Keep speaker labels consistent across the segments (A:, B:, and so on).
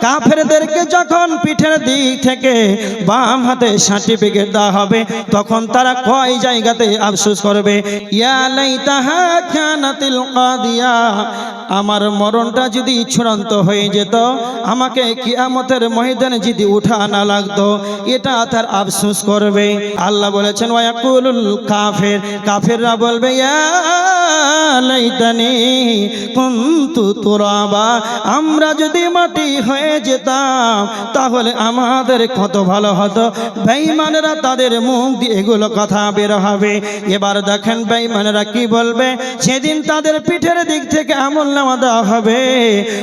A: কাফেরদেরকে যখন পিঠের দিক থেকে বাম হাতে সার্টিফিকেট দেওয়া হবে তখন তারা কয় জায়গাতে আফসোস করবে, ইয়া লাইতাহা কানাতিল কাদিয়া, আমার মরণটা যদি চূড়ান্ত হয়ে যেত, আমাকে কিয়ামতের ময়দানে যদি উঠা না লাগতো, এটা তার আফসোস করবে। আল্লাহ বলেছেন ওয়াকুলুল কাফির, কাফিররা বলবে ইয়া লাইতানি কুনতু তুরাবা, আমরা যদি মাটি হয়ে যেতাম তাহলে আমাদের কত ভালো হতো। বেঈমানেরা তাদের মুখ দিয়ে এগুলো কথা বের হবে। এবার দেখেন বেঈমানেরা কি বলবে, সেদিন তাদের পিঠের দিক থেকে আমলনামা দেওয়া হবে,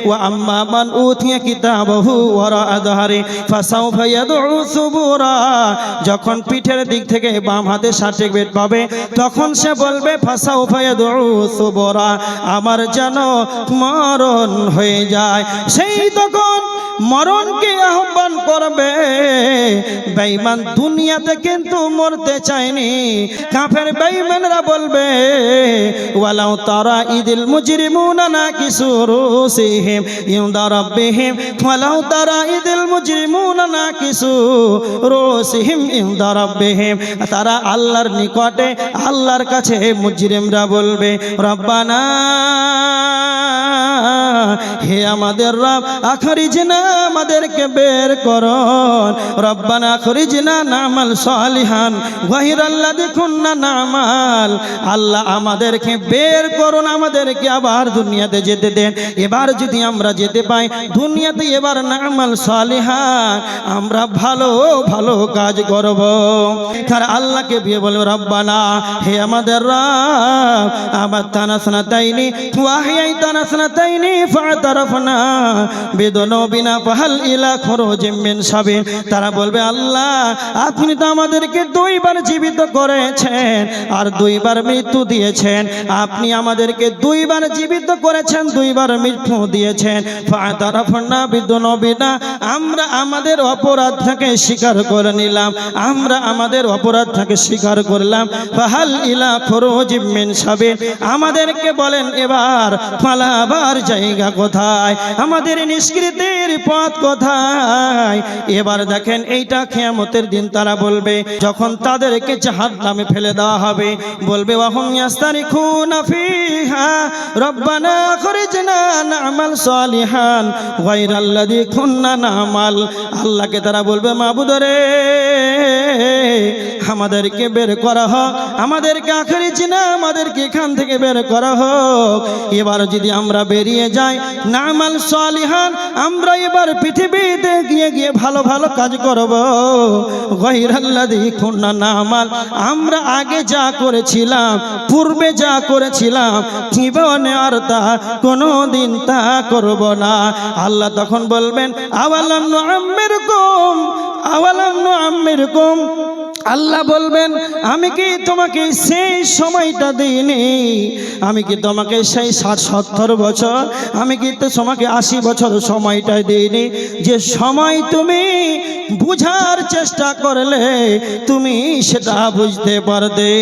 A: ওয়া আম্মা মান উতিয়া কিতাবাহু ওয়ারা আযহারি ফাসাউফা ইয়াদউ সুবুরা, যখন পিঠের দিক থেকে বাম হাতে সার্টিফিকেট পাবে তখন সে বলবে ফাসাউফা ইয়াদউ সুবুরা, আমার যেন মরণ হয়ে যায়। সেই তখন মরণকে আহ্বান করবে। বেঈমান দুনিয়াতে কিন্তু মরতে চায়নি। কাফের বেঈমানরা বলবে ওয়ালাউ তারা ইদিল মুজরিমুনা নাকিসু রুসিহিম ইনদা রাব্বিহিম, ওয়ালাউ তারা ইদিল মুজরিমুনা নাকিসু রুসিহিম ইনদা রাব্বিহিম, তারা আল্লাহর নিকটে আল্লাহর কাছে মুজরিমরা বলবে রব্বানা, হে আমাদের রব, আখরিজনা, আমাদেরকে বের করুন, রব্বানা আখরিজনা নামাল সালিহান গায়রাল্লাযী কুননা নামাল, আল্লাহ আমাদেরকে বের করুন, আমাদেরকে আবার দুনিয়াতে যেতে দেন। এবার যদি আমরা যেতে পাই দুনিয়াতে, এবার নামাল সালিহান, আমরা ভালো ভালো কাজ করব। তারা আল্লাহকে বিয়ে বলবে রব্বানা, হে আমাদের রব, আমাতানা সানাতাইনি ওয়া আহয়াইতানা সানাতাইনি ফাতারাফনা বিদুনুবিনা ফাহাল ইলা খুরুজিম মিন সাবিল, তারা বলবে আল্লাহ আপনি তো আমাদেরকে দুইবার জীবিত করেছেন আর দুইবার মৃত্যু দিয়েছেন, আপনি আমাদেরকে দুইবার জীবিত করেছেন, দুইবার মৃত্যু দিয়েছেন। ফাতারাফনা বিদুনুবিনা, আমরা আমাদের অপরাধটাকে স্বীকার করে নিলাম, আমরা আমাদের অপরাধটাকে স্বীকার করলাম। ফাহাল ইলা খুরুজিম মিন সাবিল, আমাদেরকে বলেন এবার পালাবার জায়গা কোথায়, আমাদের নিষ্কৃতির পথ কোথায়। এবার দেখেন এইটা কিয়ামতের দিন তারা বলবে, যখন তাদেরকে জাহান্নামে ফেলে দেওয়া হবে, বলবে ওয়াহুম ইয়াস্তারিখুনা ফিহা রব্বানা আখরিজনা না'মাল সালিহান গায়রাল্লাযী কুননা না'মাল, আল্লাহকে তারা বলবে মাবুদ রে, আমাদেরকে বের করা হোক, আমাদেরকে আখরিজনা, আমাদেরকে এখান থেকে বের করা হোক। এবার যদি আমরা বেরিয়ে যাই না'মাল সালিহান, আমরা এবার পৃথিবীতে গিয়ে গিয়ে ভালো ভালো কাজ করব, গায়রাল্লাযী কুননা না'মাল, আমরা আগে যা করেছিলাম, পূর্বে যা করেছিলাম, জীবনে আর তা কোনোদিন তা করব না। আল্লাহ তখন বলবেন আওয়ালাম নুআম্মিরকুম, আওয়ালাম নুআম্মিরকুম, আল্লাহ বলবেন আমি কি তোমাকে সেই সময়টা দিইনি, আমি কি তোমাকে সেই 60-70 বছর, আমি কি তোমাকে 80 বছর সময়টা দিইনি, যে সময় তুমি বুঝার চেষ্টা করলে তুমি সেটা বুঝতে পারবে।